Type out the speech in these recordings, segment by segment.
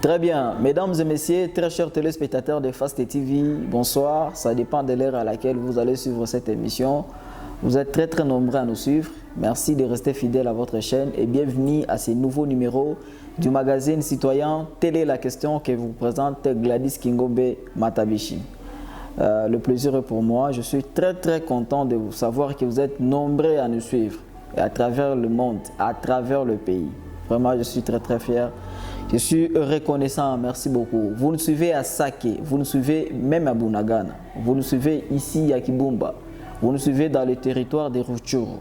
Très bien. Mesdames et messieurs, très chers téléspectateurs de Fast TV, bonsoir. Ça dépend de l'heure à laquelle vous allez suivre cette émission. Vous êtes très nombreux à nous suivre. Merci de rester fidèles à votre chaîne et bienvenue à ce nouveau numéro du magazine citoyen Télé La Question que vous présente Gladys Kingombe Matabishi. Le plaisir est pour moi. Je suis très content de vous savoir que vous êtes nombreux à nous suivre à travers le monde, à travers le pays. Vraiment, je suis très fier. Je suis reconnaissant, merci beaucoup. Vous nous suivez à Sake, vous nous suivez même à Bunagana, vous nous suivez ici à Kibumba, vous nous suivez dans le territoire de Rutshuru.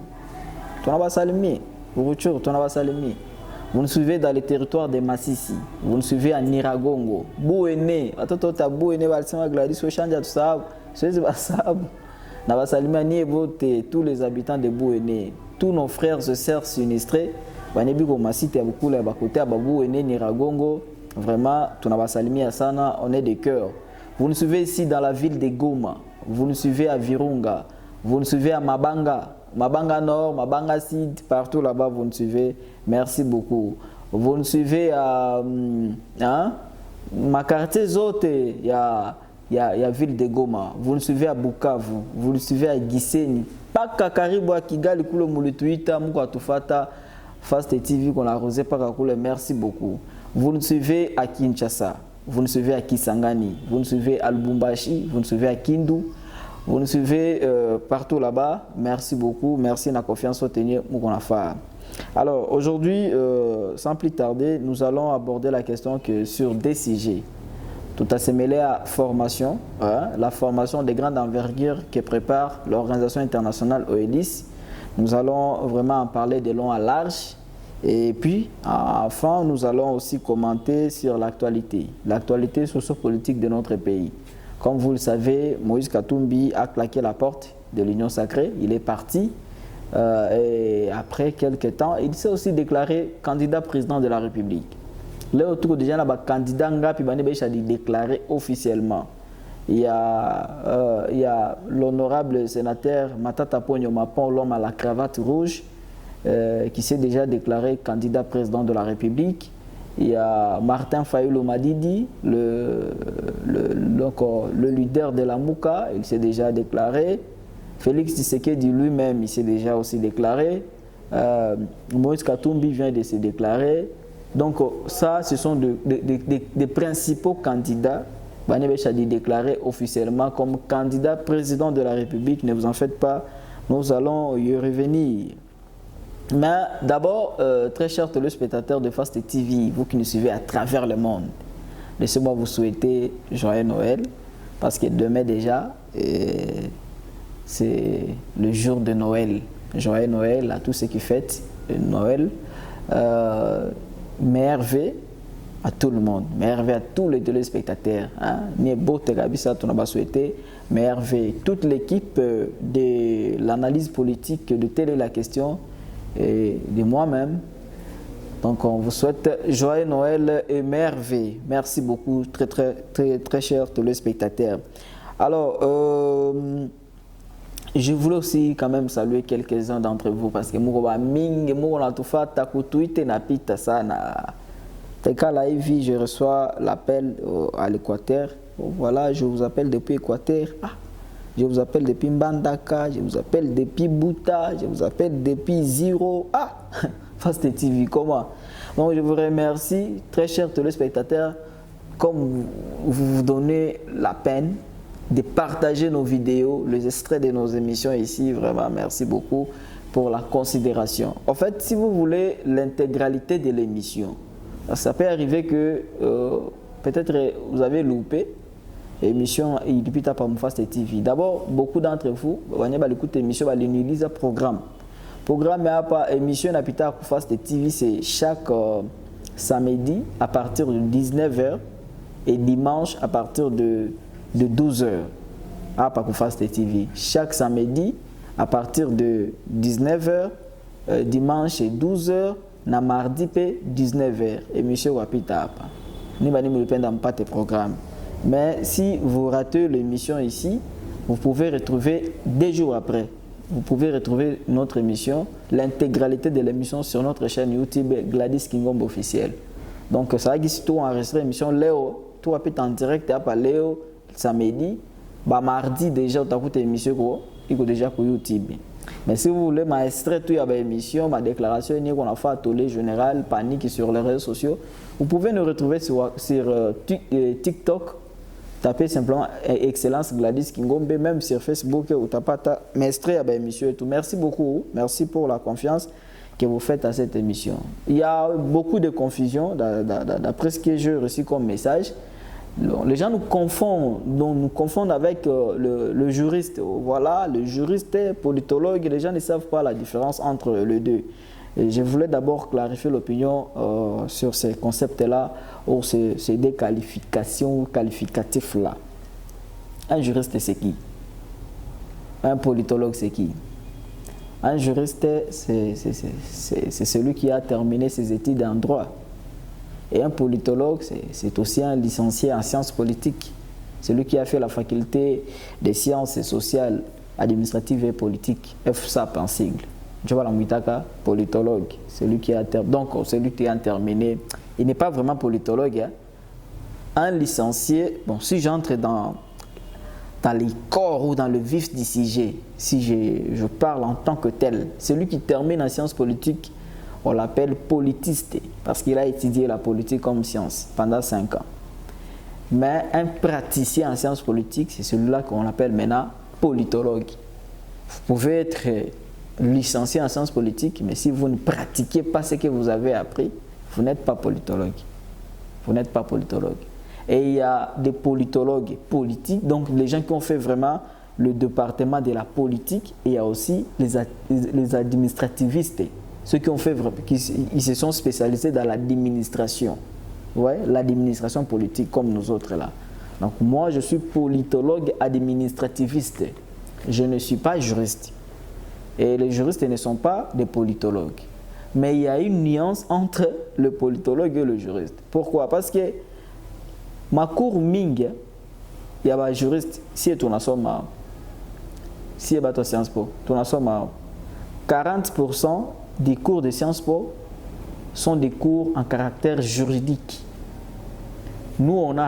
Vous nous suivez dans le territoire de Masisi, vous nous suivez à Niragongo, Bouene, tous les habitants de Bouene, tous nos frères et sœurs sinistrés. Vraiment, on est de cœur. Vous nous suivez ici dans la ville de Goma, vous nous suivez à Virunga, vous nous suivez à Mabanga, Mabanga Nord, Mabanga Sud, partout là-bas vous nous suivez. Merci beaucoup. Vous nous suivez à ma quartier Zote, il y a ville de Goma. Vous nous suivez à Bukavu, vous nous suivez à Gisenyi, Paka Karibu à Kigali, Kulo Mulituita, Mukatufata. Fast TV qu'on a arrosé par Kakule, merci beaucoup. Vous nous suivez à Kinshasa, vous nous suivez à Kisangani, vous nous suivez à Lubumbashi, vous nous suivez à Kindu, vous nous suivez partout là-bas. Merci beaucoup, merci de la confiance soutenue qu'on a fait. Alors aujourd'hui, sans plus tarder, nous allons aborder la question que sur des sujets. Tout à mêlé à formation, la formation des grandes envergures que prépare l'organisation internationale OELIS. Nous allons vraiment en parler de long à large. Et puis, enfin, nous allons aussi commenter sur l'actualité sociopolitique de notre pays. Comme vous le savez, Moïse Katumbi a claqué la porte de l'Union sacrée. Il est parti. Et après quelques temps, il s'est aussi déclaré candidat président de la République. Là, autour déjà, là, candidat a déclaré officiellement. Il y a l'honorable sénateur Matata Ponyo Mapon, l'homme à la cravate rouge, qui s'est déjà déclaré candidat président de la République. Il y a Martin Fayulu Madidi, le leader de la Mouka, il s'est déjà déclaré. Félix Tshisekedi lui-même, il s'est déjà aussi déclaré. Moïse Katumbi vient de se déclarer. Donc ça, ce sont des principaux candidats. Banebecha dit déclaré officiellement comme candidat président de la République. Ne vous en faites pas, nous allons y revenir. Mais d'abord, très chers téléspectateurs de Fast TV, vous qui nous suivez à travers le monde, laissez-moi vous souhaiter joyeux Noël, parce que demain déjà, c'est le jour de Noël. Joyeux Noël à tous ceux qui fêtent Noël. Merveille à tout le monde, merveille à tous les téléspectateurs. Merveille toute l'équipe de l'analyse politique de Télé La Question et de moi-même. Donc on vous souhaite joyeux Noël et merveille. Merci beaucoup, très chers téléspectateurs. Alors, je voulais aussi quand même saluer quelques-uns d'entre vous parce que je reçois l'appel à l'Équateur. Voilà, je vous appelle depuis Équateur. Je vous appelle depuis Mbandaka. Je vous appelle depuis Bouta. Je vous appelle depuis Ziro. Fast TV, comment? Donc, je vous remercie, très chers téléspectateurs, comme vous donnez la peine de partager nos vidéos, les extraits de nos émissions ici. Vraiment, merci beaucoup pour la considération. En fait, si vous voulez l'intégralité de l'émission, ça peut arriver que peut-être vous avez loupé l'émission depuis Fast TV. D'abord, beaucoup d'entre vous, vous écoutez l'émission, vous utilisez le programme. Le programme est émission Fast TV, c'est chaque samedi à partir de 19h et dimanche à partir de 12h. Fast TV. Chaque samedi à partir de 19h, dimanche et 12h. Na mardi pe 19h émission wapita apa ni bani me dépend pas tes programmes. Mais si vous ratez l'émission ici, vous pouvez retrouver 2 jours après, vous pouvez retrouver notre émission, l'intégralité de l'émission sur notre chaîne YouTube Gladys Kingombe officielle. Donc, ça va que si tu enregistres l'émission Léo, tu vas peut-être en direct, à Léo, samedi, bah mardi déjà, tu as écouté l'émission, il est déjà sur YouTube. Mais si vous voulez m'enregistrer toute l'émission, ma déclaration, qu'on a fait à Tollé Général, Panique sur les réseaux sociaux, vous pouvez nous retrouver sur TikTok. Tapez simplement Excellence Gladys Kingombe, même sur Facebook, ou tapez m'enregistrer à l'émission et tout. Merci beaucoup, merci pour la confiance que vous faites à cette émission. Il y a beaucoup de confusion d'après ce que j'ai reçu comme message. Les gens nous confondent avec le juriste. Voilà, le juriste, politologue, les gens ne savent pas la différence entre les deux. Et je voulais d'abord clarifier l'opinion sur ces concepts-là, ou ces déqualifications ou qualificatifs-là. Un juriste, c'est qui? Un politologue, c'est qui? Un juriste, c'est celui qui a terminé ses études en droit. Et un politologue, c'est aussi un licencié en sciences politiques. Celui qui a fait la faculté des sciences sociales, administratives et politiques, FSAP en sigle. Je vois la Muitaka, politologue, celui qui a terminé. Il n'est pas vraiment politologue. Hein. Un licencié, bon, si j'entre dans les corps ou dans le vif du sujet, si je parle en tant que tel, celui qui termine en sciences politiques, on l'appelle politiste, parce qu'il a étudié la politique comme science pendant 5 ans. Mais un praticien en sciences politiques, c'est celui-là qu'on appelle maintenant politologue. Vous pouvez être licencié en sciences politiques, mais si vous ne pratiquez pas ce que vous avez appris, vous n'êtes pas politologue. Vous n'êtes pas politologue. Et il y a des politologues politiques, donc les gens qui ont fait vraiment le département de la politique, et il y a aussi les administrativistes, ceux qui ont fait, ils se sont spécialisés dans l'administration, ouais, l'administration politique comme nous autres là. Donc moi je suis politologue administrativiste, je ne suis pas juriste. Et les juristes ne sont pas des politologues. Mais il y a une nuance entre le politologue et le juriste. Pourquoi? Parce que ma cour Ming, il y a un juriste, si tu n'as pas si tu as Sciences Po, tu n'as pas 40% des cours de Sciences Po sont des cours en caractère juridique. Nous, on a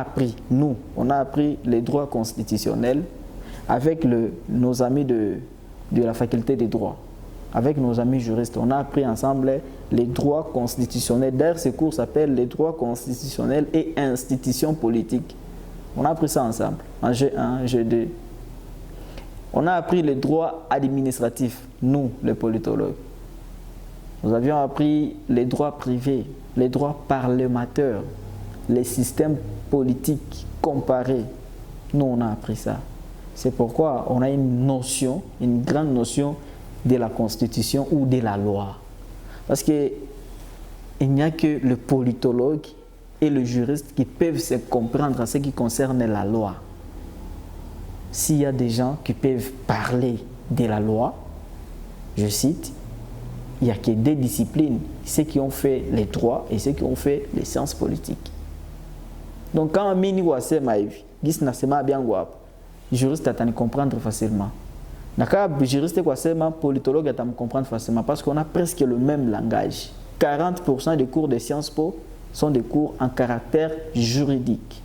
appris les droits constitutionnels avec nos amis de la faculté des droits. Avec nos amis juristes, on a appris ensemble les droits constitutionnels. D'ailleurs, ce cours s'appelle les droits constitutionnels et institutions politiques. On a appris ça ensemble, en G1, G2. On a appris les droits administratifs, nous, les politologues. Nous avions appris les droits privés, les droits parlementaires, les systèmes politiques comparés. Nous, on a appris ça. C'est pourquoi on a une grande notion de la Constitution ou de la loi. Parce qu'il n'y a que le politologue et le juriste qui peuvent se comprendre en ce qui concerne la loi. S'il y a des gens qui peuvent parler de la loi, je cite, il n'y a que deux disciplines, ceux qui ont fait les droits et ceux qui ont fait les sciences politiques. Donc quand on mini wase maïvi, gis na sema bien guap, juriste à me comprendre facilement. Naka juriste quoi sema politologue à me comprendre facilement parce qu'on a presque le même langage. 40% des cours de Sciences Po sont des cours en caractère juridique.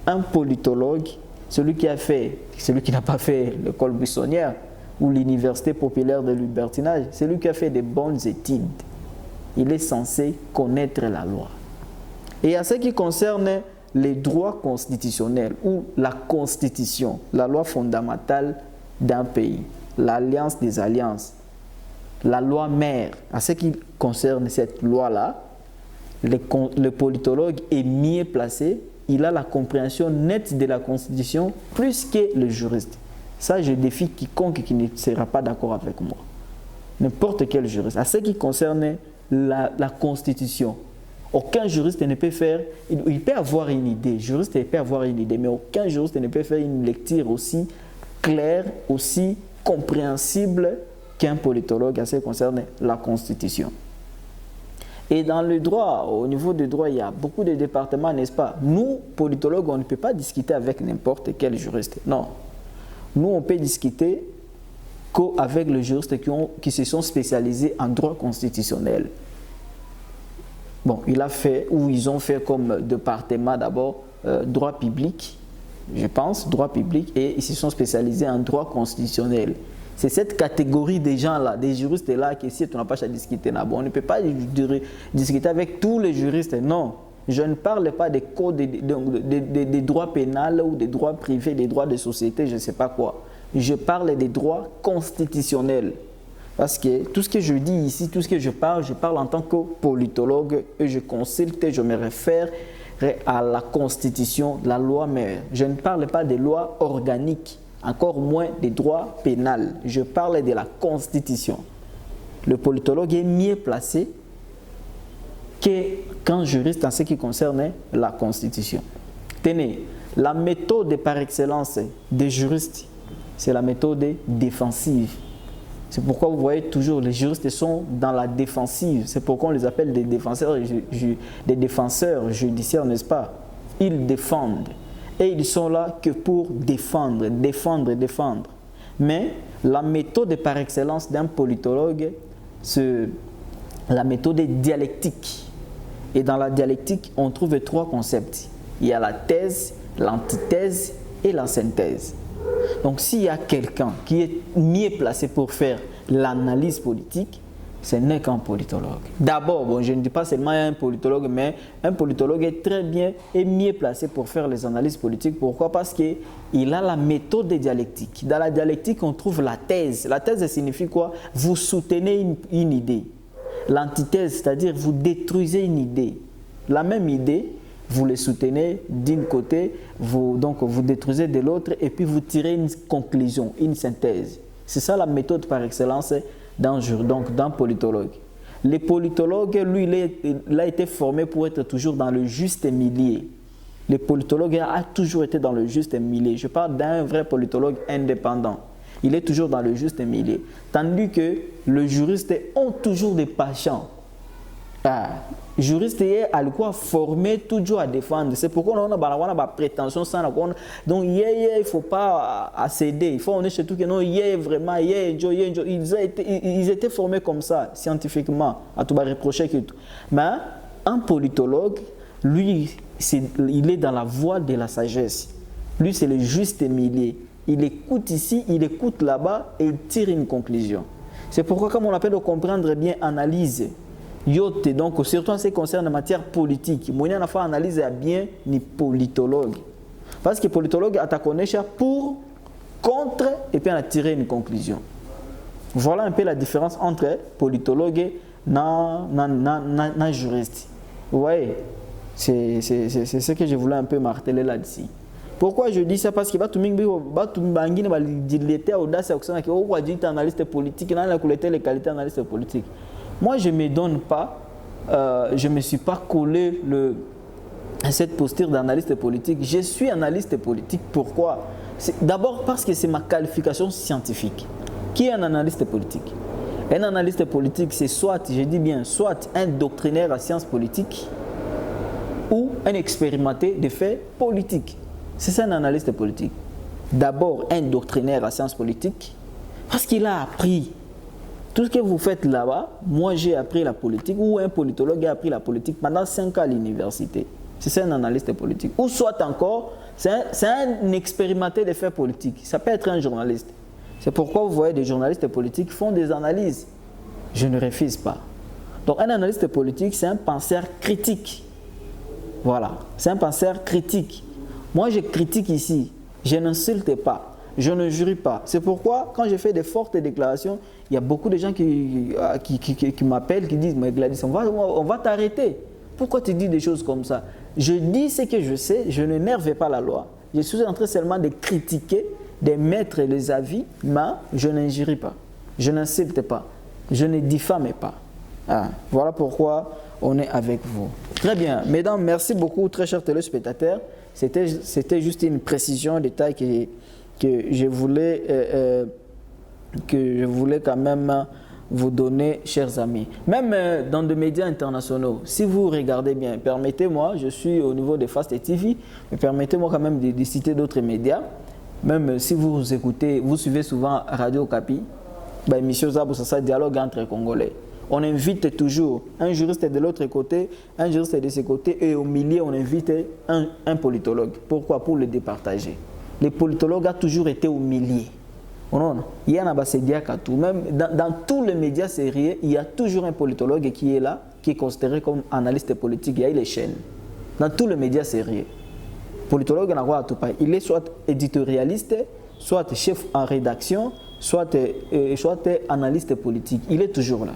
Un politologue, celui qui n'a pas fait l'école buissonnière ou l'université populaire de libertinage, celui qui a fait des bonnes études, il est censé connaître la loi. Et à ce qui concerne les droits constitutionnels ou la constitution, la loi fondamentale d'un pays, l'alliance des alliances, la loi mère, à ce qui concerne cette loi-là, le politologue est mieux placé, il a la compréhension nette de la constitution plus que le juriste. Ça, je défie quiconque qui ne sera pas d'accord avec moi. N'importe quel juriste. À ce qui concerne la constitution, aucun juriste ne peut faire, il peut avoir une idée, juriste peut avoir une idée, mais aucun juriste ne peut faire une lecture aussi claire, aussi compréhensible qu'un politologue à ce qui concerne la constitution. Et dans le droit, au niveau du droit, il y a beaucoup de départements, n'est-ce pas? Nous, politologues, on ne peut pas discuter avec n'importe quel juriste. Non. Nous, on peut discuter qu'avec les juristes qui se sont spécialisés en droit constitutionnel. Bon, il a fait, ou ils ont fait comme département d'abord, droit public, je pense, droit public, et ils se sont spécialisés en droit constitutionnel. C'est cette catégorie des gens-là, des juristes-là, qui si on n'a pas à discuter, on ne peut pas discuter avec tous les juristes, non. Je ne parle pas des codes, des droits pénals ou des droits privés, des droits de société, je ne sais pas quoi. Je parle des droits constitutionnels. Parce que tout ce que je dis ici, tout ce que je parle en tant que politologue et je consulte, je me réfère à la Constitution, la loi mère. Je ne parle pas des lois organiques, encore moins des droits pénals. Je parle de la Constitution. Le politologue est mieux placé qu'un juriste en ce qui concerne la Constitution. Tenez, la méthode par excellence des juristes, c'est la méthode défensive. C'est pourquoi vous voyez toujours les juristes sont dans la défensive. C'est pourquoi on les appelle des défenseurs judiciaires, n'est-ce pas? Ils défendent. Et ils sont là que pour défendre. Mais la méthode par excellence d'un politologue, c'est la méthode dialectique. Et dans la dialectique, on trouve trois concepts. Il y a la thèse, l'antithèse et la synthèse. Donc s'il y a quelqu'un qui est mieux placé pour faire l'analyse politique, ce n'est qu'un politologue. D'abord, bon, je ne dis pas seulement un politologue, mais un politologue est très bien et mieux placé pour faire les analyses politiques. Pourquoi? Parce qu'il a la méthode dialectique. Dans la dialectique, on trouve la thèse. La thèse signifie quoi? Vous soutenez une idée. L'antithèse, c'est-à-dire vous détruisez une idée. La même idée, vous les soutenez d'un côté, vous détruisez de l'autre et puis vous tirez une conclusion, une synthèse. C'est ça la méthode par excellence d'un politologue. Le politologue, lui, il a été formé pour être toujours dans le juste milieu. Le politologue a toujours été dans le juste milieu. Je parle d'un vrai politologue indépendant. Il est toujours dans le juste milieu. Tandis que les juristes ont toujours des passions. Juriste est à quoi former toujours à défendre. C'est pourquoi on a une prétention sans donc il ne faut pas céder. Il faut on est surtout que non vraiment ils étaient formés comme ça scientifiquement à tout reprocher que tout. Mais un politologue, lui, il est dans la voie de la sagesse. Lui, c'est le juste milieu. Il écoute ici, il écoute là-bas et il tire une conclusion. C'est pourquoi, comme on appelle de comprendre bien, analyse. Yote, donc, surtout en ce qui concerne la matière politique, il y a une analyse bien ni politologue. Parce que politologue a ta connaissance pour, contre, et puis on a tiré une conclusion. Voilà un peu la différence entre politologue et juriste. Vous voyez, c'est ce que je voulais un peu marteler là-dessus. Pourquoi je dis ça? Parce que analyste politique, les qualités analyste politique. Moi, je ne me donne pas, je ne me suis pas collé à cette posture d'analyste politique. Je suis analyste politique. Pourquoi? D'abord parce que c'est ma qualification scientifique. Qui est un analyste politique? Un analyste politique, c'est soit, je dis bien, soit un doctrinaire à sciences politiques ou un expérimenté de faits politiques. C'est ça un analyste politique. D'abord, un doctrinaire à sciences politiques parce qu'il a appris. Tout ce que vous faites là-bas, moi j'ai appris la politique, ou un politologue a appris la politique pendant 5 ans à l'université. C'est ça un analyste politique. Ou soit encore, c'est un expérimenté de faits politiques. Ça peut être un journaliste. C'est pourquoi vous voyez des journalistes politiques font des analyses. Je ne refuse pas. Donc un analyste politique, c'est un penseur critique. Voilà, c'est un penseur critique. Moi je critique ici, je n'insulte pas. Je ne jurie pas. C'est pourquoi, quand je fais des fortes déclarations, il y a beaucoup de gens qui m'appellent, qui disent « Mais Gladys, on va t'arrêter. Pourquoi tu dis des choses comme ça ?» Je dis ce que je sais, je n'énerve pas la loi. Je suis en train seulement de critiquer, de mettre les avis, mais je n'injurie pas. Je n'insulte pas. Je ne diffame pas. Voilà pourquoi on est avec vous. Très bien. Mesdames, merci beaucoup, très chers téléspectateurs. C'était juste une précision, un détail que je voulais quand même vous donner, chers amis. Même dans des médias internationaux, si vous regardez bien, permettez-moi, je suis au niveau de Fast TV, mais permettez-moi quand même de citer d'autres médias. Même si vous écoutez, vous suivez souvent Radio Okapi, émission Zabou, ça dialogue entre Congolais. on invite toujours un juriste de l'autre côté, un juriste de ce côté, et au milieu, on invite un politologue. Pourquoi? Pour le départager. Le politologue a toujours été au milieu. Il y a même dans tous les médias sérieux, il y a toujours un politologue qui est là, qui est considéré comme analyste politique. Il y a les chaînes. Dans tous les médias sérieux. Politologue, il est soit éditorialiste, soit chef en rédaction, soit analyste politique. Il est toujours là.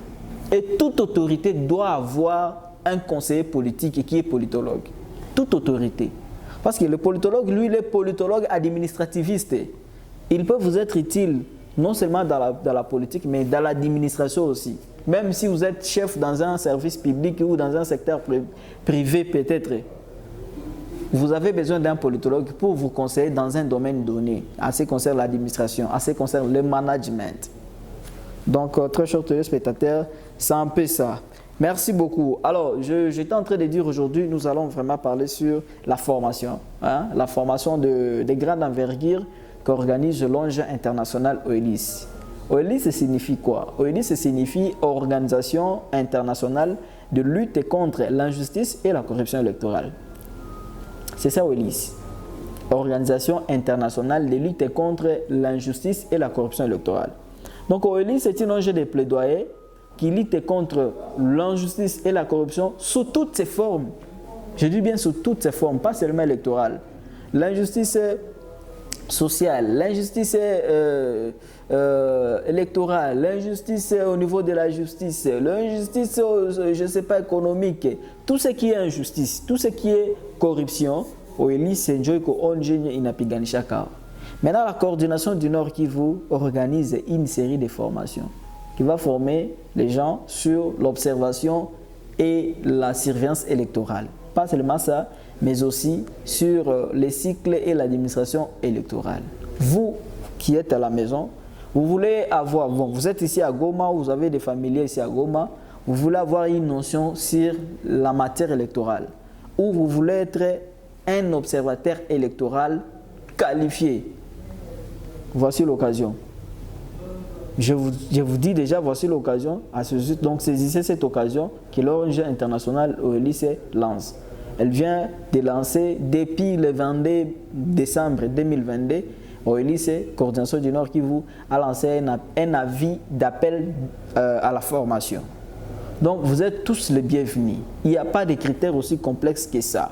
Et toute autorité doit avoir un conseiller politique qui est politologue. Toute autorité. Parce que le politologue, lui, il est politologue administrativiste. Il peut vous être utile non seulement dans la politique, mais dans l'administration aussi. Même si vous êtes chef dans un service public ou dans un secteur privé peut-être, vous avez besoin d'un politologue pour vous conseiller dans un domaine donné. À ce qui concerne l'administration, à ce qui concerne le management. Donc, très chers téléspectateurs, c'est un peu ça. Merci beaucoup. Alors, j'étais en train de dire aujourd'hui, nous allons vraiment parler sur la formation. La formation des grandes envergures qu'organise l'ONG internationale OELIS. OELIS signifie quoi? OELIS signifie Organisation internationale de lutte contre l'injustice et la corruption électorale. C'est ça OELIS. Organisation internationale de lutte contre l'injustice et la corruption électorale. Donc OELIS est une ONG de plaidoyer qui lutte contre l'injustice et la corruption sous toutes ses formes. Je dis bien sous toutes ses formes, pas seulement électorale. L'injustice sociale, l'injustice électorale, l'injustice au niveau de la justice, l'injustice, je ne sais pas, économique, tout ce qui est injustice, tout ce qui est corruption, OELIS, c'est Chaka. Maintenant, la coordination du Nord Kivu organise une série de formations qui va former les gens sur l'observation et la surveillance électorale. Pas seulement ça, mais aussi sur les cycles et l'administration électorale. Vous qui êtes à la maison, vous voulez avoir, vous êtes ici à Goma, vous avez des familiers ici à Goma, vous voulez avoir une notion sur la matière électorale, ou vous voulez être un observateur électoral qualifié. Voici l'occasion. Je vous dis déjà, voici l'occasion. Donc saisissez cette occasion que l'ONG internationale OELIS lance. Elle vient de lancer depuis le 22 décembre 2022, OELIS, Coordination du Nord Kivu, a lancé un avis d'appel à la formation. Donc vous êtes tous les bienvenus. Il n'y a pas de critères aussi complexes que ça.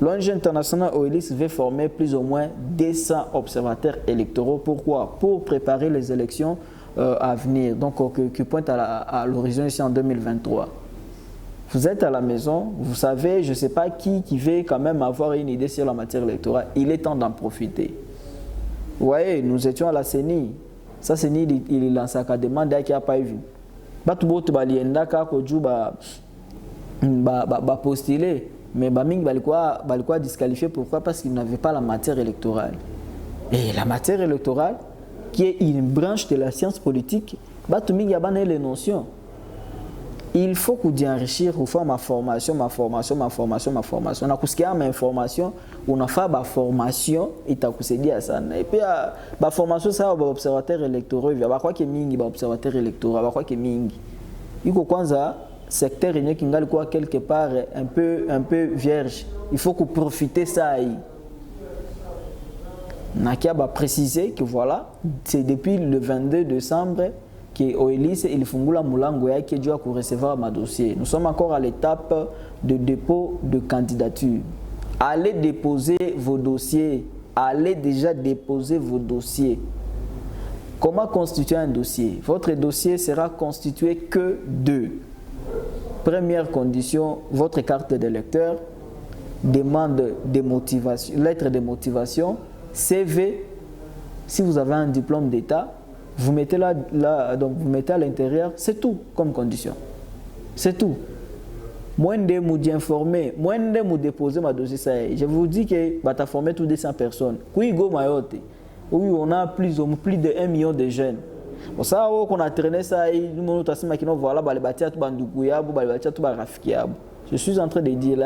L'ONG internationale OELIS veut former plus ou moins 200 observateurs électoraux. Pourquoi? Pour préparer les élections à venir, donc qui pointent à l'horizon ici en 2023. Vous êtes à la maison, vous savez, je ne sais pas qui veut quand même avoir une idée sur la matière électorale. Il est temps d'en profiter. Vous voyez, nous étions à la CENI. Ça, CENI, il lance sa demande qui n'a pas vu. Postuler. Mais Baming Balikoa disqualifié. Pourquoi? Parce qu'il n'avait pas la matière électorale. Et la matière électorale, qui est une branche de la science politique, Batuming Yabane les notions. Il faut que vous enrichir, vous faire ma formation. On a ma information, on a fait ma formation, et tu as dit à ça. Et puis, ma formation, ça va observateur électoral. Il va croire que Mingi va observateur électoral, il va croire que Mingi. Il faut qu'on a secteur qui est quelque part un peu vierge. Il faut que vous profitez de ça. Nakia va préciser que voilà, c'est depuis le 22 décembre que OELIS il fungula mulango yake juu pour recevoir ma dossier. Nous sommes encore à l'étape de dépôt de candidature. Allez déposer vos dossiers. Allez déjà déposer vos dossiers. Comment constituer un dossier? Votre dossier sera constitué que de première condition, votre carte d'électeur, demande de motivation, lettre de motivation, CV. Si vous avez un diplôme d'État, vous mettez donc vous mettez à l'intérieur, c'est tout comme condition. C'est tout. Moins de vous informer, moins de vous déposer ma dossier. Je vous dis que va ta former tous 200 personnes. Oui, on a plus de 1 million de jeunes. Pour ça, on a traîné ça, nous voilà, je suis en train de dire,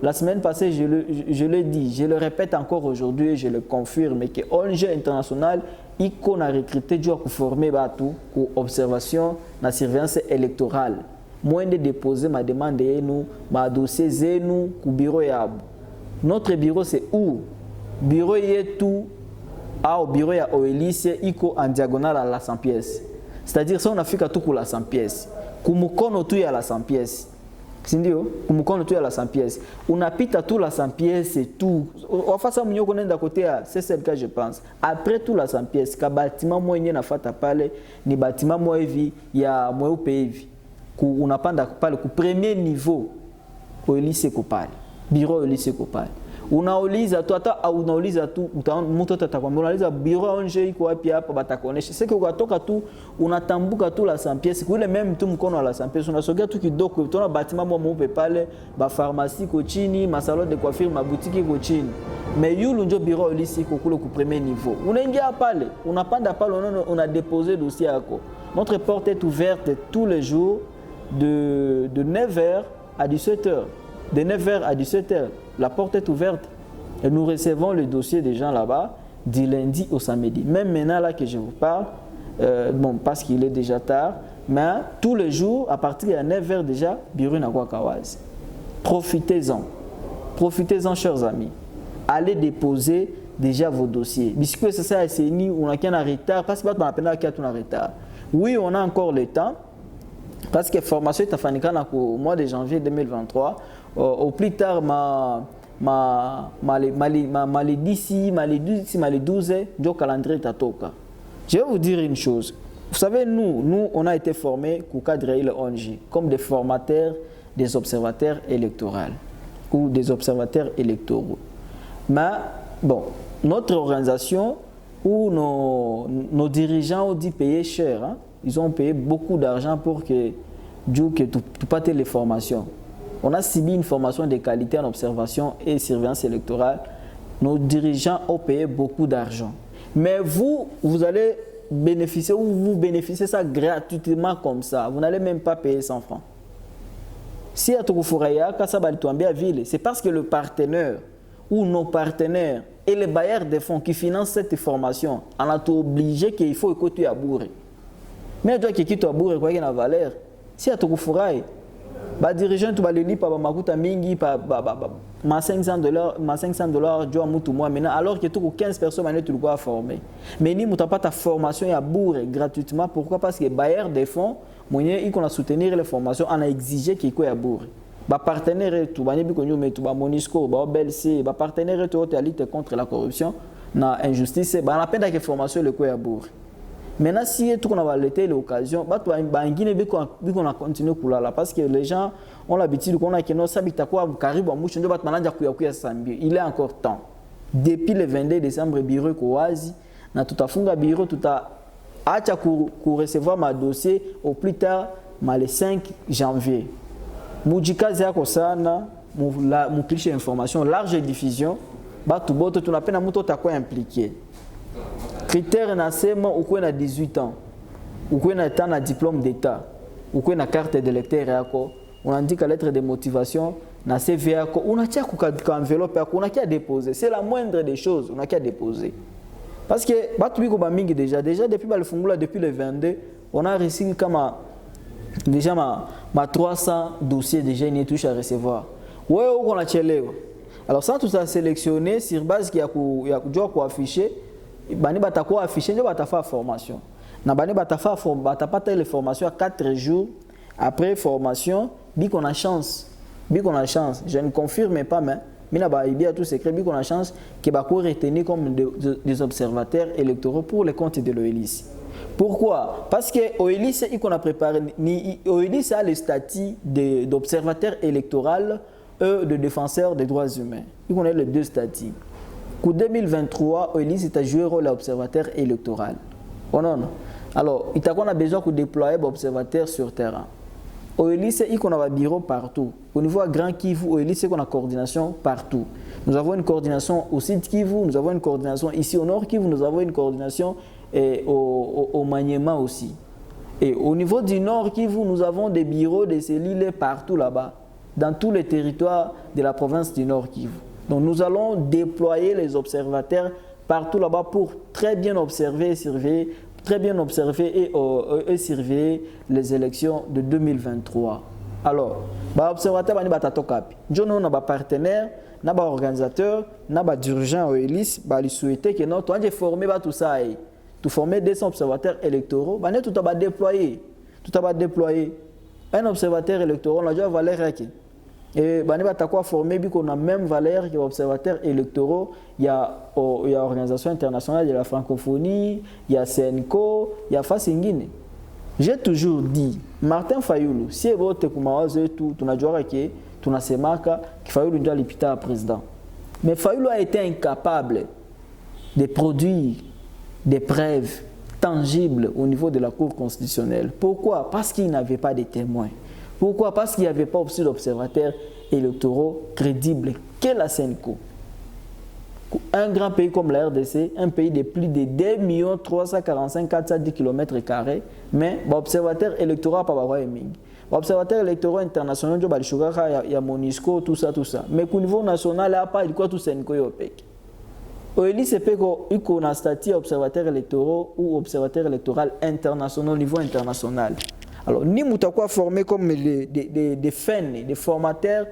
la semaine passée, je l'ai dit, je le répète encore aujourd'hui et je le confirme, que ONG internationale iko na recruter juu ya former batu ku observation na surveillance électorale. Mwende déposer ma demande yenu, ma dossier zenu ku bureau yabo. Notre bureau c'est où? Bureau yetu au bureau ya Oelice iko en diagonale à la 100 pièces. C'est-à-dire si on afika tu ku la 100 pièces. Kumukono tu ya la 100 pièces. Sindio? Kumukono tu ya la 100 pièces. Unapita tu la 100 pièces et tout. Wafasa mnyoko nenda côté à CCLK je pense. Après tout la 100 pièces, ka bâtiment mwenye nafata pale ni bâtiment mwa hivi ya mweupe hivi. Unapanda pale ku premier niveau Oelice ko pale. Bureau Oelice ko pale. Unauliza tu hata unauliza tu mtu atakwambia unauliza bureau nje iko wapi hapa batakuonesha. Sasa ukatoka tu unatambuka tu la 100 pièces kule même tu mkono la 100 pièces unasogea tu kidogo utaona bâtiment mweupe pale ba pharmacie ko chini, ma salon de coiffure, ma boutique ko chini. Mais yulu njo bureau Oelice iko kule ku premier niveau. Unaingia pale, unapanda pale on a déposé dossier yako. Notre porte est ouverte tous les jours de 9h à 17h. De 9h à 17h, la porte est ouverte et nous recevons le dossier des gens là-bas du lundi au samedi. Même maintenant là que je vous parle, bon parce qu'il est déjà tard, mais tous les jours à partir de 9h déjà, bureau na Kawazi. Profitez-en. Profitez-en chers amis. Allez déposer déjà vos dossiers. Puisque c'est ça c'est ni on a qu'un retard parce que on a peine qu'il y a un retard. Oui, on a encore le temps parce que formation est fanika na au mois de janvier 2023. Au plus tard, les 12, du calendrier tatoka. Je vais vous dire une chose. Vous savez, nous on a été formés au cadre de l'ONG comme des formateurs des observateurs électoraux ou des observateurs électoraux. Mais bon, notre organisation où nos dirigeants ont dit payer cher, hein, ils ont payé beaucoup d'argent pour que tu pas les formations. On a subi une formation de qualité en observation et surveillance électorale. Nos dirigeants ont payé beaucoup d'argent. Mais vous allez bénéficier ou vous bénéficiez ça gratuitement comme ça. Vous n'allez même pas payer 100 francs. Si à Tokofouraya, c'est parce que le partenaire ou nos partenaires et les bailleurs de fonds qui financent cette formation en a obligé qu'il faut que tu aboures. Mais toi qui quittes aboure quoi qu'il y a valeur. Si à Tokofouraya, ba dirigeant tu vas le lire par makuta mingi par ma $500 joa mutu moi maintenant alors que tu 15 personnes mané tu dois former mais ni muta pas ta formation ya bourre gratuitement. Pourquoi? Parce que bailleur des fonds moyen il qu'on a soutenir les formations on a exigé qu'il y ait bourre ba partenaire tout ba nebi konyo mais tout ba Monisco ba BLC ba partenaire tout à lutte contre la corruption na injustice ba la peine que formation le quoi bourre. Maintenant, si tout on a laissé l'occasion, on a continué là parce que les gens ont l'habitude qu'on a que nos habitants quoi karibu amusho ndio batmalanja kuya sambi. Il est encore temps. Depuis le 22 décembre bureau ko wazi na tutafunga bureau acha recevoir ma dossier au plus tard le 5 janvier. Mujikazi yako sana mupishe information large diffusion batu boto tunapenda mtu atakuwa impliqué. Critère nasema ukuwe na 18 ans, ukuwe na temps na diplôme d'état, ukuwe na carte d'électeur yako, unaandika lettre de motivation na CV yako, unatia kwa envelope yako, unakia déposer. C'est la moindre des choses, unakia déposer. Parce que batu biko ba mingi déjà depuis balifungula depuis le 22, on a reçu comme déjà ma 300 dossiers déjà ni touche à recevoir. Ouais, on a chelewa. Alors ça tout ça sélectionné sur base qui a kujua ku afficher bani batakuwa affiché ndio batafa formation na bani batapata ile formation à 4 jours après formation biko na chance je ne confirme pas mais mina ba ibia tout secret biko na chance que ba ko retenir comme des observateurs électoraux pour les comptes de l'Oelice. Pourquoi? Parce que Oelice il qu'on a préparé Oelice a le statut d'observateur électoral et de défenseur des droits humains. Il connaît les deux statuts. En 2023, Oelice a joué le rôle d'observateur électoral. Oh non. Alors, il a besoin de déployer l'observateur sur terrain. Oelice, il a un bureau partout. Au niveau de Grand Kivu, Oelice, il a une coordination partout. Nous avons une coordination au Sud Kivu, nous avons une coordination ici au Nord Kivu, nous avons une coordination au Maniema aussi. Et au niveau du Nord Kivu, nous avons des bureaux, des cellules partout là-bas, dans tous les territoires de la province du Nord Kivu. Donc nous allons déployer les observateurs partout là-bas pour très bien observer et surveiller, et surveiller les élections de 2023. Alors, l'observateur va nous tokapi. Nous avons des partenaires, des organisateurs, des dirigeants OELIS, qui souhaitent que nous avons formé tout ça. Tout former 200 observateurs électoraux, tout va déployer. Tout va déployer. Un observateur électoral, on a déjà valeur. Et on va former qu'on a même valeur que l'observateur électoral. Il y a l'Organisation internationale de la francophonie, il y a CNCO, il y a Fasingine. J'ai toujours dit, Martin Fayoulou, si vous êtes comme tout, tu as dit que tu as marqué que Fayoulou doit l'épiter à président. Mais Fayoulou a été incapable de produire des preuves tangibles au niveau de la Cour constitutionnelle. Pourquoi? Parce qu'il n'avait pas de témoins. Pourquoi? Parce qu'il n'y avait pas aussi d'observateurs électoraux crédibles qu'est la CNCO. Un grand pays comme la RDC, un pays de plus de 2 345 410 km², mais l'observateur électoral pas avoir émis. L'observateur électoral international, il y a MONUSCO, tout ça. Mais au niveau national, il n'y a pas de quoi tout CNCO yopek. OELIS, c'est qu'on a statut observateur électoral ou observateur électoral international au niveau international. Alors, ni moutakwa formé comme des FEN, des formateurs,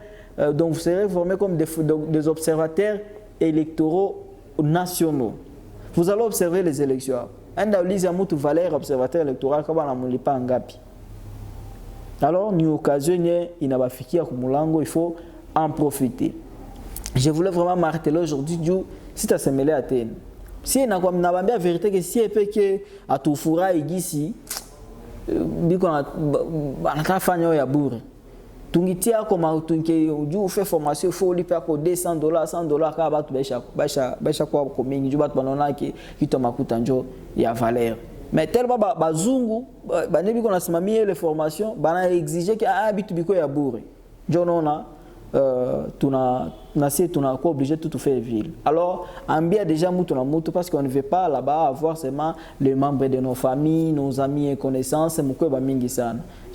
donc vous serez formés comme des observateurs électoraux nationaux. Vous allez observer les élections. Un d'Aulise a moutou valeur observateur électoral comme on n'a pas en gapi. Alors, nous occasionné, il n'a pas fini à Kumulango, il faut en profiter. Je voulais vraiment marteler aujourd'hui, si tu as semé à Athènes. Si on a bien la vérité que si on peut que à tout foura ici, biko na fanyo ya bure. Tungitia koma tunke ju fait formation faut lui payer ko $200 $100 ka batu baisha kwa ko mingi ju batu banona ki kito makuta njo ya valeur. Mais tellement bazungu banebi ko na simamie les formations bana exiger que bitu biko ya bure. Jonona tuna obligé de tout faire ville. Alors, en bien déjà moutou parce qu'on ne veut pas là-bas avoir seulement les membres de nos familles, nos amis et connaissances.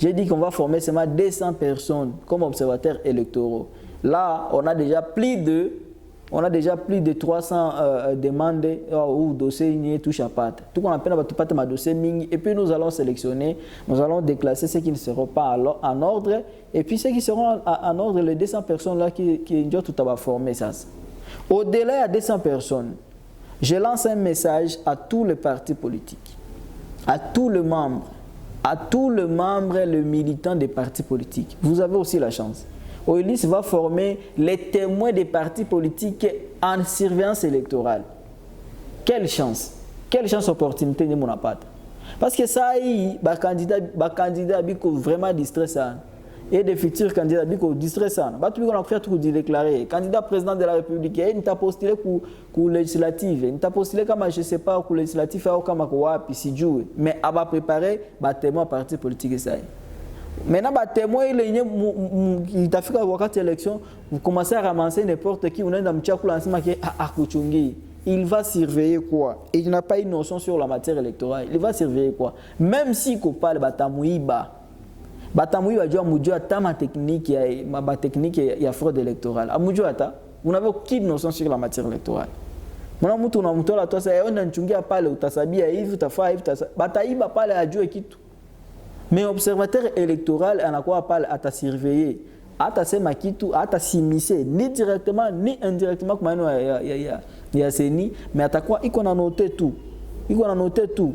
J'ai dit qu'on va former seulement 200 personnes comme observateurs électoraux. Là, on a déjà plus de 300 demandes ou dossiers touche à patte. Tout qu'on appelle un dossier ming et puis nous allons sélectionner, nous allons déclasser ceux qui ne seront pas en ordre et puis ceux qui seront en ordre, les 200 personnes là qui ont tout à former ça. Au-delà de 200 personnes, je lance un message à tous les partis politiques, à tous les membres, les militants des partis politiques. Vous avez aussi la chance. OELIS va former les témoins des partis politiques en surveillance électorale. Quelle chance opportunité de mon appart. Parce que ça y est, candidat biko vraiment distressant et des futurs candidats biko distressant. Bah tu qu'on faire tout déclarer. Candidat président de la République, il t'a postulé pour législative, il t'a postulé comme je sais pas pour législative ou comme quoi puis si joue. Mais à va préparer bah témoin parti politique ça. Maintenant, témoin, il t'a fait wakati élection, vous commencez à ramasser n'importe qui, on est dans le tchakou il va surveiller quoi? Il n'a pas une notion sur la matière électorale. Il va surveiller quoi? Même si on parle Batamouiba, ma technique, il y a fraude électorale. Vous n'avez aucune notion sur la matière électorale. On a mais observateur électoral, on a quoi parler à ta surveiller, à ta semakitu, à ta s'immiscer, ni directement ni indirectement comme il y a CENI, mais à ta quoi il a noté tout, il a noté tout,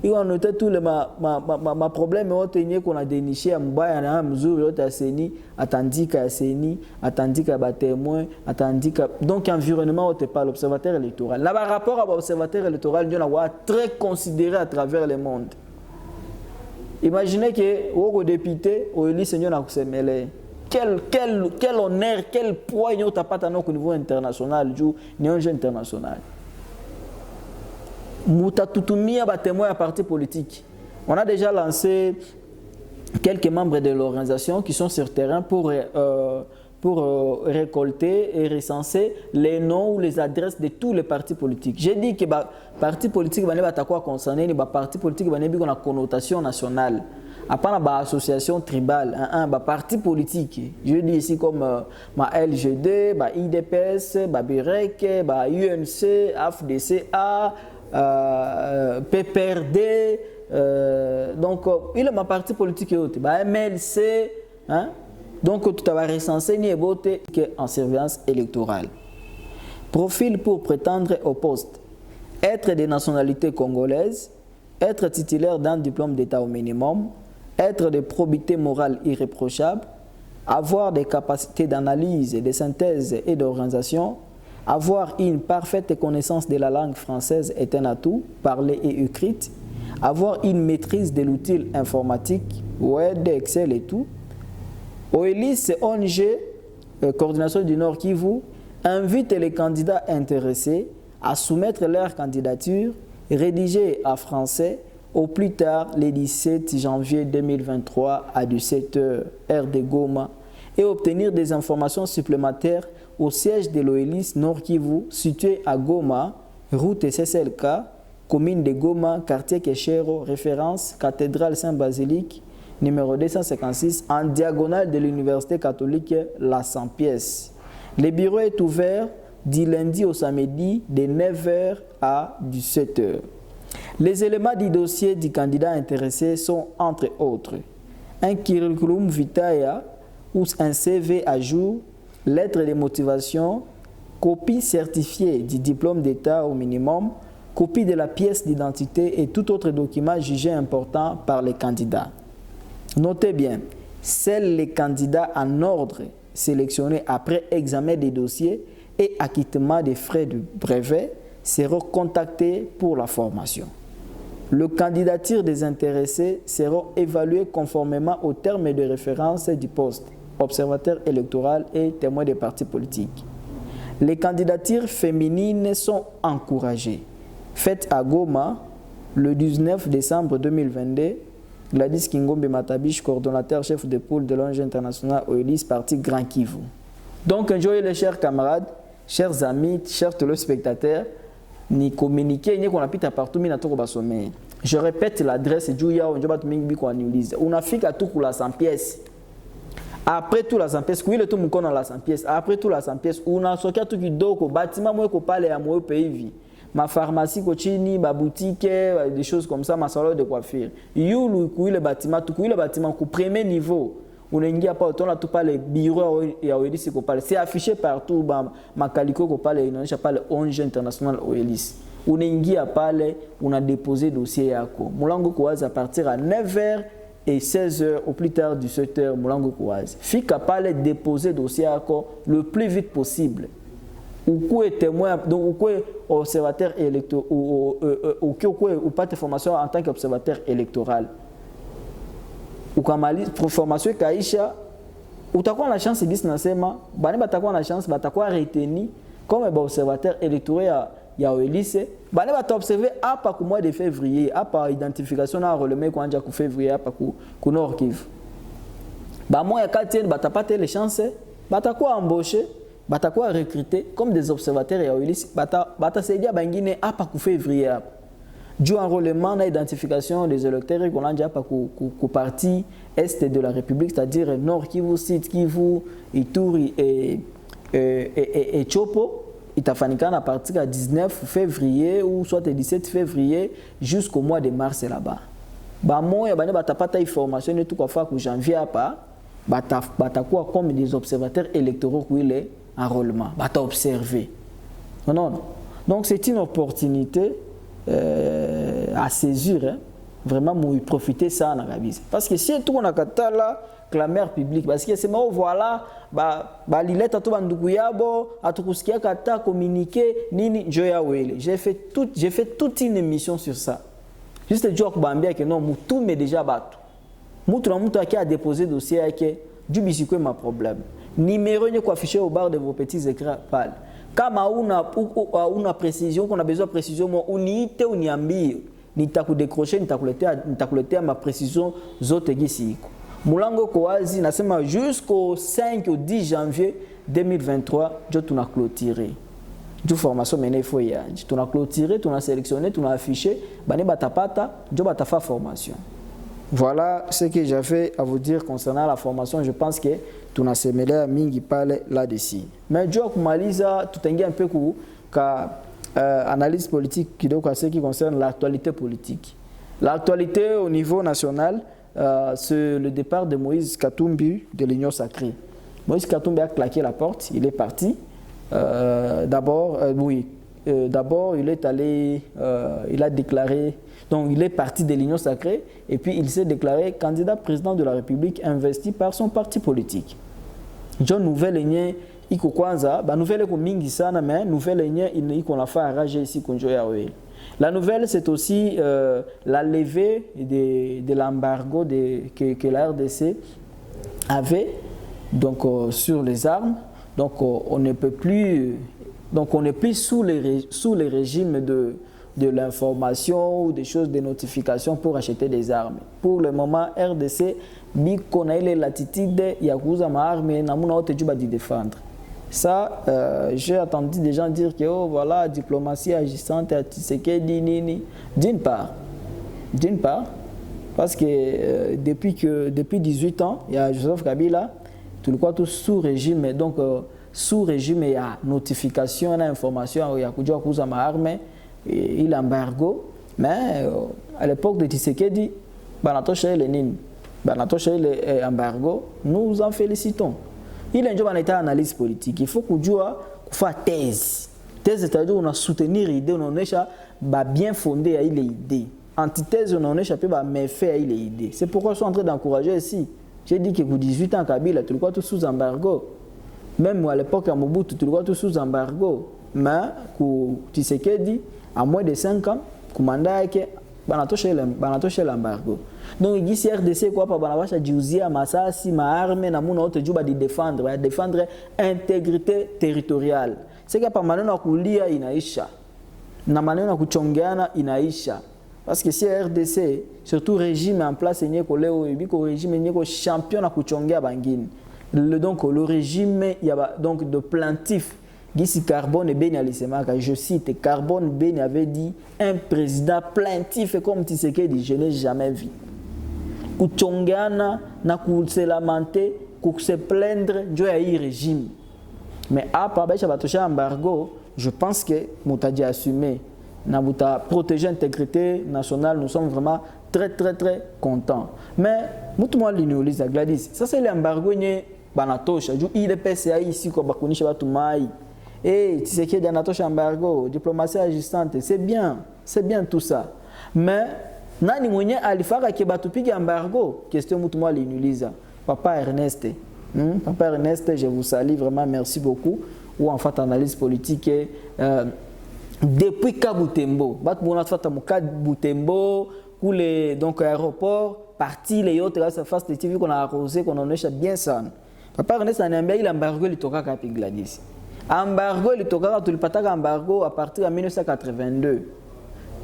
il a noté tout ma problème est qu'on a déniché à Mbaye à mesure à CENI, attendit qu'à CENI, attendit qu'à témoin, attendit qu'à donc environnement on te parle observateur électoral. Là par rapport à l'observateur électoral, il y a très considéré à travers le monde. Imaginez que au député, au élu seigneur n'a pas mêlé. Quel honneur, quel poids il y a au niveau international, ni un jeu international. Mouta toutoumia ba témoin à parti politique. On a déjà lancé quelques membres de l'organisation qui sont sur terrain pour récolter et recenser les noms ou les adresses de tous les partis politiques. J'ai dit que les partis politiques sont concernés, les partis politiques ont une connotation nationale. Après la association tribale, les partis politiques, je dis ici comme LGD, IDPS, BIREC, UNC, AFDCA, PPRD, donc il ma parti politique MLC, hein? Donc tout a recensé ni voté en surveillance électorale. Profil pour prétendre au poste: être de nationalité congolaise, être titulaire d'un diplôme d'État au minimum, être de probité morale irréprochable, avoir des capacités d'analyse, de synthèse et d'organisation, avoir une parfaite connaissance de la langue française est un atout, parlée et écrite, avoir une maîtrise de l'outil informatique, Word, Excel et tout. OELIS ONG, coordination du Nord Kivu, invite les candidats intéressés à soumettre leur candidature rédigée en français au plus tard le 17 janvier 2023 à 17h, heure de Goma, et obtenir des informations supplémentaires au siège de l'OELIS Nord Kivu, situé à Goma, route SSLK, commune de Goma, quartier Keshero, référence cathédrale Saint-Basilique, numéro 256, en diagonale de l'Université catholique La Saint-Pièce. Le bureau est ouvert du lundi au samedi de 9h à 17h. Les éléments du dossier du candidat intéressé sont entre autres un curriculum vitae ou un CV à jour, lettre de motivation, copie certifiée du diplôme d'État au minimum, copie de la pièce d'identité et tout autre document jugé important par les candidats. Notez bien, seuls les candidats en ordre sélectionnés après examen des dossiers et acquittement des frais de brevet seront contactés pour la formation. Les candidatures des intéressés seront évaluées conformément aux termes de référence du poste, observateur électoral et témoin des partis politiques. Les candidatures féminines sont encouragées. Faites à Goma le 19 décembre 2022, Gladys Kingombe Matabiche, coordonnateur chef de poule de l'ONG internationale OELIS, parti Grand Kivu. Donc, enjoyez les chers camarades, chers amis, chers téléspectateurs, ni communiquer, ni qu'on appuie partout, mais sommet. Je répète l'adresse du Yao, on a fait à tout pour la 100 pièces. Après tout la 100 pièces, oui, le tout mon dans la 100 pièces. Après tout la 100 pièces, on a sorti tout qui dort, bâtiment, moi, qu'on parle à mon pays. Ma pharmacie, ma boutique, des choses comme ça, ma salon de coiffure. You, le bâtiment, tout le bâtiment, au premier niveau. On n'a pas autant là, tout pas les bureaux et OELIS qu'on parle. C'est affiché partout, ma calico qu'on parle, on parle ONG international OELIS. On n'a pas on a déposé dossier à quoi. Moulango Kouaz à partir à 9h et 16h, au plus tard 17h, Moulango Kouaz. Fika parle déposer dossier à quoi le plus vite possible. Ou quoi est témoin, donc ou quoi observateur électoral, ou pas de formation en tant qu'observateur électoral. Ou comme formation Kaisha, ou tu as la chance de dire nasema, bani batakuwa la chance, batakuwa retenu comme observateur électoral ya OELIS, bani bata observer à pas mois de février, à pas identification na relevé ko anja ku février à pas ku Nord Kivu. Ba moi ya katien batapate les chances, batakuwa embaucher, batakuwa recruter comme des observateurs ya OELIS, bata saidia bangine à pas ku février. Du enrôlement et identification des électeurs qu'on a déjà pas qu'au parti est de la République, c'est-à-dire Nord Kivu, Sud Kivu, Ituri et Chopo, il a fallu à partir du 19 février ou soit le 17 février jusqu'au mois de mars là-bas. Bah moi, il y a pas de information et tout quoi faire que janvier à pas, quoi comme des observateurs électoraux qui est enrôlement, observer. Non. Donc c'est une opportunité à saisir, hein, vraiment pour profiter ça dans la vie. Parce que si tout on a là, clameur publique, parce que c'est moi voilà, l'ilette à tout bandukuyabo, à tout ce qui a kata communiquer, nini joya wele. J'ai fait toute une émission sur ça. Juste dire que bambia que non, tout m'est déjà battu. Moutou qui a déposé dossier avec du biscuit ma problème. Numéro n'est affiché au bar de vos petits écrans pâles. Kama una précision, qu'on a besoin de précision, on y est, on y ambie, ni taku décrocher, ni takuletea ma précision zote gisi. Moulango Kouazi, nasema jusqu'au 5 ou 10 janvier 2023, je t'en a clôturé. Du formation menée faut y aller. Tu as clôturé, tu as sélectionné, tu as affiché, bani batapata, je batafa formation. Voilà ce que j'avais à vous dire concernant la formation. Je pense que tunasemelea mingi pale là-dessus. Mais je kumaliza tutengia un peu ka analyse politique qui doit ce qui concerne l'actualité politique. L'actualité au niveau national, c'est le départ de Moïse Katumbi de l'Union sacrée. Moïse Katumbi a claqué la porte, il est parti. D'abord, il est allé, il a déclaré, donc il est parti de l'Union sacrée et puis il s'est déclaré candidat président de la République investi par son parti politique. John nouvelle enye iko kwanza, ba nouvelle iko mingi sana mais nouvelle enye iko na fa rager ici konjo ya we. La nouvelle c'est aussi la levée de l'embargo que la RDC avait donc sur les armes. Donc on ne peut plus sous les régimes de l'information ou des choses de notification pour acheter des armes. Pour le moment, RDC biko na ile latitude ya kuuza maarme na muna wote juba di défendre. Ça, j'ai entendu des gens dire que oh voilà, diplomatie agissante à Tshisekedi nini. D'une part, parce que depuis 18 ans, il y a Joseph Kabila, tout le quoi tout sous régime, donc sous régime il y a notification, il y a information, il y a kujua kuuza maarme, il y a embargo, mais à l'époque de Tshisekedi, banatosha Lénine, banatosha embargo, nous en félicitons. Il y a une analyse politique. Il faut que tu fasses thèse. Thèse, c'est-à-dire qu'on a soutenir l'idée, on a bien fondé l'idée. Antithèse, on a échappé à méfait l'idée. C'est pourquoi je suis en train d'encourager ici. J'ai dit que pour 18 ans, Kabila, tout le monde sous embargo. Même à l'époque, à Mobutu, tout le monde sous embargo. Mais, pour Tshisekedi, à moins de 5 ans, le mandat est banatosha l'embargo. Donc ici RDC quoi pa banabasha jiuzia masasi maarme na muna wote juba di défendre intégrité territoriale. C'est que pa maneno ya kulia inaisha na maneno ya kuchongeana inaisha. Parce que si RDC surtout régime en place nyeko leo biko régime nyeko champion na kuchongea bangine. Donc le régime il y a donc de plaintif. Guy Carbone Beni Alisemaka, je cite, Carbone Beni avait dit un président plaintif comme Tshisekedi, je n'ai jamais vu. Kuchongana, na se lamenter, se plaindre, Dieu a eu régime. Mais après embargo, je pense que Moutadi a assumé. Nabuta protéger l'intégrité nationale, nous sommes vraiment très contents. Mais Moutouma l'ignorise à Gladys, ça c'est l'embargo banatosha, il est PCA ici quoi bakunisha batumai. Et tu sais qu'il y a un embargo, diplomatie agissante, c'est bien tout ça. Mais, nani mwenye alifaka ke batupige embargo, question mutumwa l'inuliza. Papa Ernest, je vous salue vraiment, merci beaucoup. Ou en fait analyse politique depuis Kabutembo, batbona fata muka Butembo, coule donc aéroport, parti les autres là ça face de TV qu'on a arrosé qu'on en échappe bien ça. Papa Ernest a niambia il embargo litoka kapi Gladys. Embargo, il tokaka tulipataka embargo à partir de 1982.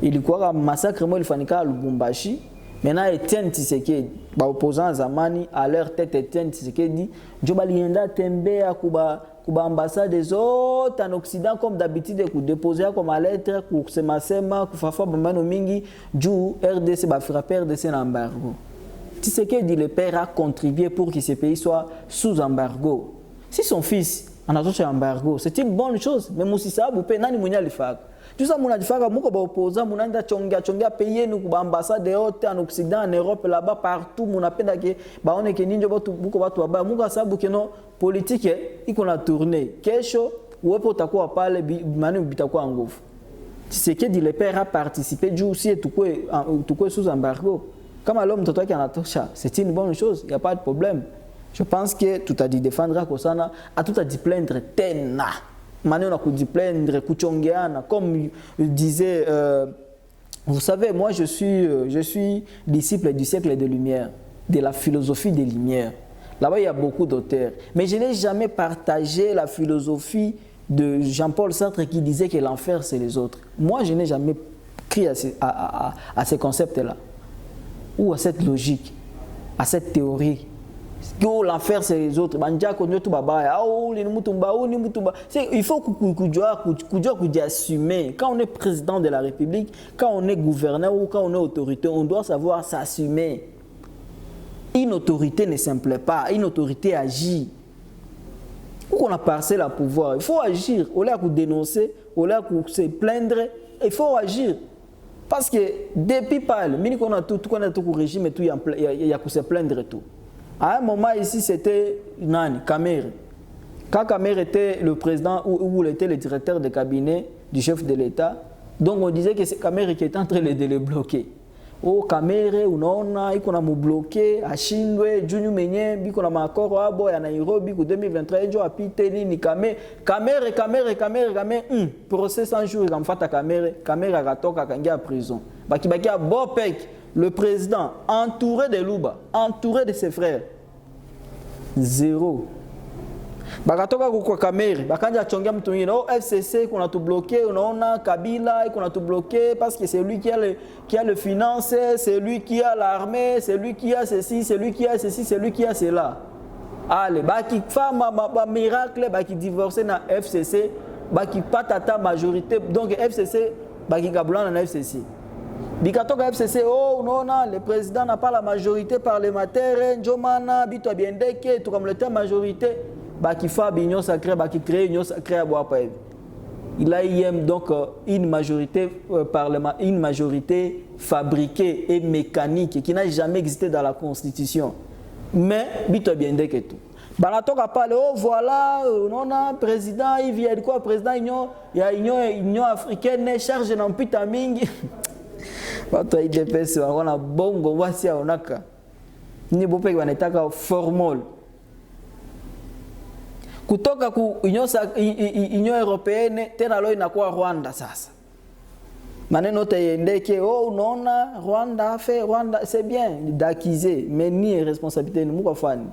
Il y a un massacre il fanika à Lubumbashi. Maintenant Etienne Tshisekedi, opposant à Zamani, à leur tête Etienne Tshisekedi, Jobalienda Tembea kuba ambassade des autres en Occident comme d'habitude ku déposer comme à lettre ku semasema ku fafa bambano mingi du RDC ba frapper RDC en embargo. Tshisekedi le père a contribué pour que ce pays soit sous embargo. Si son fils en a embargo, c'est une bonne chose. Mais Moussi Saabou, nani mounia li fak. Tout ça, mouna li fak, mouko ba opposant, mouna nda chonga payer nous ba ambassade de haute en Occident, en Europe, là-bas, partout, mouna penda ke, ba on est que ninja ba mouko ba to ba, mouka Saabou ke no politique, il qu'on a tourné. Kesho, ou pour ta quoi parler, manu bitakwa ngouf. C'est que dit le père a participé, du aussi tout quoi sous embargo. Comme à l'homme, toi qui en a touché, c'est une bonne chose, il n'y a pas de problème. Je pense que tout a dit défendre Kosana, a tout a dit plaindre tena. Maintenant, on a dit plaindre, kuchongeana, comme disait, vous savez, moi je suis disciple du siècle des Lumières, de la philosophie des Lumières. Là-bas, il y a beaucoup d'auteurs. Mais je n'ai jamais partagé la philosophie de Jean-Paul Sartre qui disait que l'enfer, c'est les autres. Moi, je n'ai jamais cru à ces concepts-là, ou à cette logique, à cette théorie. L'enfer c'est les autres. Il faut que assumer. Quand on est président de la République, quand on est gouverneur ou quand on est autorité, on doit savoir s'assumer. Une autorité ne s'implaît pas, une autorité agit. Où on a parcelle à pouvoir, il faut agir. Au lieu de dénoncer, au lieu de se plaindre, il faut agir. Parce que depuis Pâle, on a tout le régime et tout, il y a que se plaindre et tout. À un moment ici, c'était Nani, Kamer. Quand Kamer était le président ou il était le directeur de cabinet du chef de l'État, donc on disait que c'est Kamer qui était en train de le bloquer. Oh, Kamere, unaona, iko na mubloke, ashindwe, junyu menye, biko na makoro abo ya Nairobi, ku 2023, njo apite nini, Kamere, procès 100 jours, ikamfata Kamere akatoka kangia prison. Baki a Bopek, le président, entouré de Luba, entouré de ses frères. Zéro. Bakatoka kwa Kamere, bakanja chongia mtu mwingine, oh FCC qu'on a tout bloqué, unaona Kabila qu'on a tout bloqué parce que c'est lui qui a le finance, c'est lui qui a l'armée, c'est lui qui a ceci, c'est lui qui a ceci, c'est lui qui a cela. Allez, baki femme miracle, baki divorcé na FCC, baki patata majorité, donc FCC baki kabulana na FCC. Bikatoka FCC, oh non, le président n'a pas la majorité parlementaire, Njomana, Bito Biendeke, tout comme le terme majorité. Baki fa bignon sacré, baki crée union sacrée à boire. Il a donc une majorité une majorité fabriquée et mécanique qui n'a jamais existé dans la Constitution. Mais bito bien dit que tout. Banatoka parle, oh voilà, non président, il vient de quoi président union africaine charge non pita mingi. Bato IDPS wana bongo wasi onaka. Ni bope wanataka formol. Kutoka ku Union Européenne tena leo inakuwa Rwanda sasa. Maneno tayendeke oh unaona Rwanda fait Rwanda c'est bien d'accuser mais ni responsabilité ni mko fani.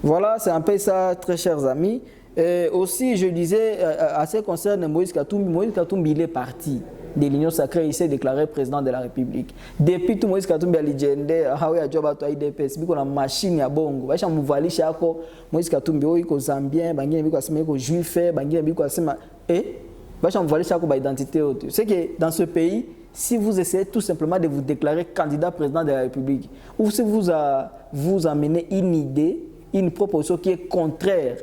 Voilà, c'est un peu ça très chers amis. Et aussi je disais à ce qui concerne Moïse Katumbi il est parti de l'Union sacrée, il s'est déclaré président de la République. Depuis tout Moïse Katumbi a l'igende, hawe ya joba to IDPS, biko na machine ya bongo. Basha muvalisha ako Moïse Katumbi o iko Zambien, bangine biko asema iko juif, bangine biko asema basha muvalisha ako ba identité autre. C'est que dans ce pays, si vous essayez tout simplement de vous déclarer candidat président de la République, ou si vous amenez une idée, une proposition qui est contraire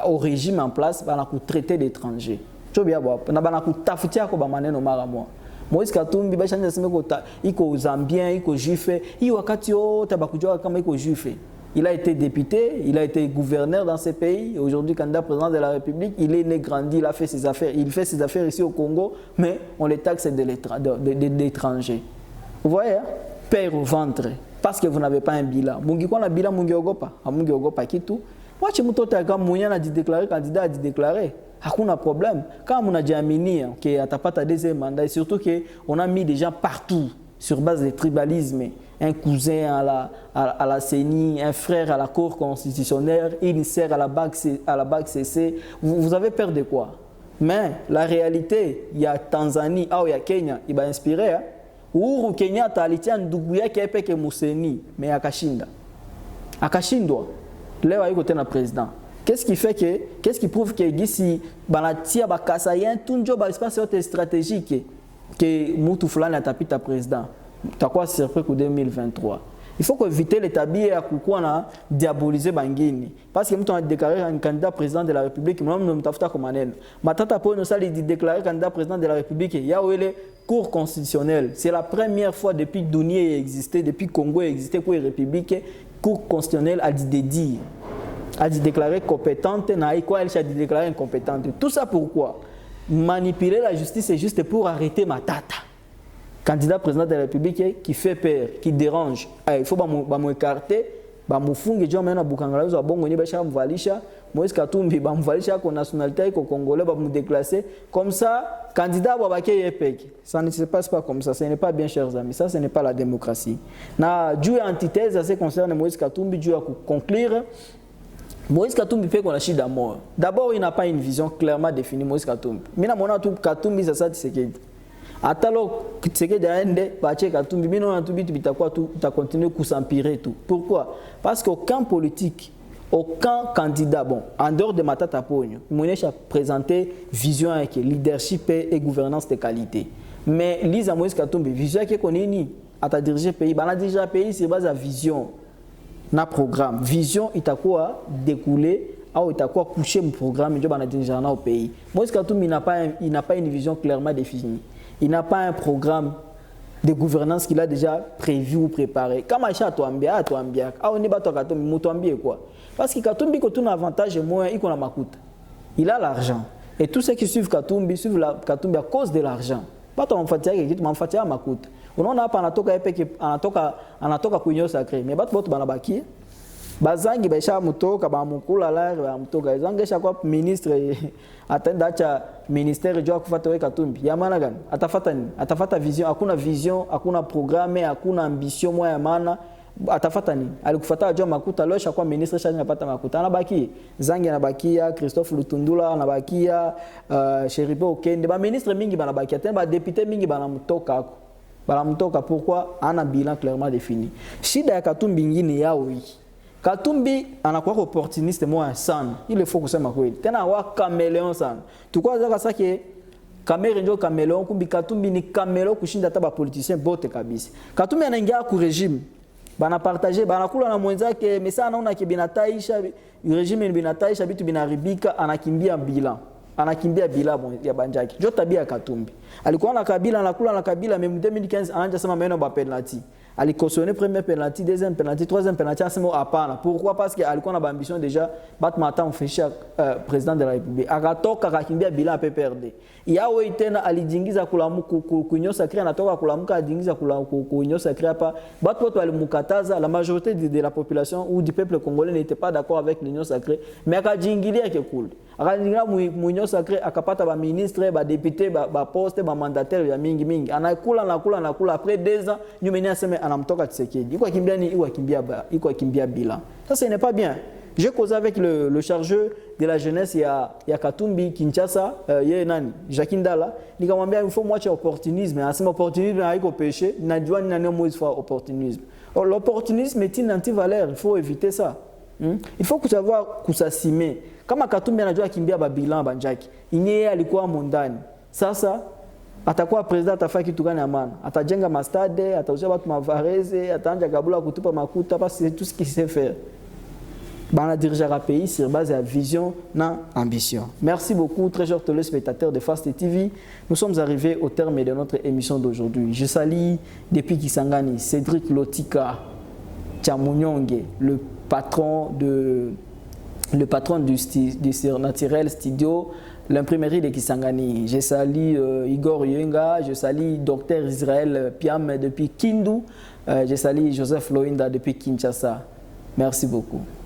au régime en place, bah, on traiter d'étrangers. Na bana kutafutia ko ba maneno mara moja. Moïse Katumbi basha nasema iko Zambien, iko juif, hii wakati yote bakujua kama iko juif. Il a été député, il a été gouverneur dans ce pays, aujourd'hui candidat président de la République, il est né grandi, il a fait ses affaires, il fait ses affaires ici au Congo, mais on les taxe d'étrangers. Vous voyez, père au ventre parce que vous n'avez pas un bilan. Mungi kwa na bilan mungi ogopa kitu. Wachi mtoto kama mwenye na déclarer candidat a déclarer. Hakuna problème. Quand on a déjà mis que atapata deuxième mandat, surtout que on a mis des gens partout sur base de tribalisme, un cousin à la CENI, un frère à la Cour constitutionnelle, une sœur à la BAC CC. Vous avez peur de quoi? Mais la réalité, il y a Tanzanie, il y a Kenya, il va inspirer. Uhuru Kenyatta alitia ndugu yake epeke Museni, mais akashinda. Akashindwa. Leo hayuko tena président. Qu'est-ce qui prouve que ici banatia bakasayen tunjo ba espace stratégique que mutu fulani atapita président. Takuwa surpris pour 2023. Il faut éviter l'établir à kukuwa na diaboliser bangini parce que mtu a déclaré un candidat président de la République, mnamu mtafuta kwa maneno. Matata po no sali déclarer candidat président de la République, ya wele Cour constitutionnelle. C'est la première fois depuis Dunia existé, depuis Congo existé pour la République, Cour constitutionnelle a dit de dire. A dit déclarer compétente, n'a quoi elle a dit déclarer incompétente. Tout ça pourquoi? Manipuler la justice c'est juste pour arrêter Matata. Candidat président de la République qui fait peur, qui dérange. Il faut écarter, bamufunge joma na bukangala zo bongo ni basha mvalisha Moïse Katumbi bamvalisha ko nationalité ko congolais ba mu déclasser comme ça candidat ba baké yepeki. Ça ne se passe pas comme ça, ce n'est pas bien chers amis, ça ce n'est pas la démocratie. Na Dieu antithèse à ce qui concerne Moïse Katumbi, Dieu a conclure Moïse Katumbi fait qu'on a chida mort. D'abord, il n'a pas une vision clairement définie Moïse Katumbi. Mina mona tout Katumbi ça ça Tshisekedi. Atalo Tshisekedi aende bache Katumbi bino na tubi bitakwa tout ta continuer à s'empirer tout. Pourquoi? Parce qu'aucun politique, aucun candidat bon en dehors de Matata Ponyo, Moïse a présenté vision avec leadership et gouvernance de qualité. Mais Lisa Moïse Katumbi vision qui connaît ni à ta diriger pays, bana diriger pays c'est base à vision. Na programme vision itakuwa découlé au itakuwa couché mon programme ndio bana dirigera na au pays. Moïse Katumbi il n'a pas une vision clairement définie. Il n'a pas un programme de gouvernance qu'il a déjà prévu ou préparé. Kama Aisha atuambia au ni bato Katumbi mutuambie quoi. Parce que Katumbi ko tuna avantage moins iko na makuta. Il a l'argent et tous ceux qui suivent Katumbi Katumbi à cause de l'argent. Bato wamfuatia kitu wamfuatia makuta. Unaona hapa anatoka kuinyo sacré mais bato boto banabaki bazangi baisha mutoka ba mukula la ba mutoka zangesha kwa ministre atenda cha ministère jo kufuata we Katumbi ya maana gani atafata nini atafata vision hakuna programme hakuna ambition moya ya maana atafata nini alikufuata jo makuta leo kwa ministre shani napata makuta anabaki zangi anabakia Christophe Lutundula anabakia Sheripo Okende ba ministre mingi banabakia tena ba député mingi banamtoka pourquoi ana bilan clairement défini shida ya Katumbi ngine yao hii Katumbi anakuwa opportuniste moya sana. Il faut kusema kweli. Tena wa caméléon sana. Tukwa zaka sake kamera ndio caméléon kumbi Katumbi ni caméléon kushinda hata ba politicien bote kabisa. Katumbi anaingia ku regime. Bana partager bana kula na mwenzake mesa anaona ke binataisha regime binataisha bitu binaribika anakimbia bila ya banjaki. Jo tabia ya Katumbi. Alikuwa na Kabila anakula na Kabila mais 2015 anaanza sema maneno ba penalty. Ali cautionné premier penalty, deuxième penalty, troisième penalty, asemo hapana. Pourquoi? Parce que alikuwa na ambition déjà battre matin officiel président de la République. Akatoka akakimbia bila PPRD. Yao tena alijingiza kulamuku kunyo sacré anatoka kulamuka ajingiza kunyo sacré hapa. Batu wote walimukataza, la majorité de la population ou du peuple congolais n'était pas d'accord avec l'union sacrée, mais akajingilia ke cool. Akajingilia munyo sacré akapata ba ministre, ba député, ba poste, ba mandataire ya mingi. Anakula après 2 ans, nyumeni aseme anamtoka Tshisekedi. Iko kimbia bila. Ça ce n'est pas bien. J'ai causé avec le chargeur de la jeunesse ya Katumbi Kinshasa, nani Jacques Ndala, nikamwambia il faut mwacha opportunisme. Anasema opportunisme haiko péché, najua ni nani mmoja fois opportunisme. L'opportunisme est une anti-valeur, il faut éviter ça. Il faut savoir kusasime. Kama Katumbi anajua kimbia babilan banjaki, yeye alikuwa mondani. Sasa atakuwa president atafanya kitu gani amana? Atajenga mastade, atauzia watu mavareze, ataanja kabula kutupa makuta parce que c'est tout ce qu'il sait faire. Bana diriger un pays sur base de vision na ambition. Merci beaucoup très chers téléspectateurs de Fast TV. Nous sommes arrivés au terme de notre émission d'aujourd'hui. Je salue depuis Kisangani Cédric Lotika Tchamunyonge, le patron du Surnaturel Studio, l'imprimerie de Kisangani. Je salue Igor Yenga, je salue Dr Israël Piam depuis Kindu, je salue Joseph Loinda depuis Kinshasa. Merci beaucoup.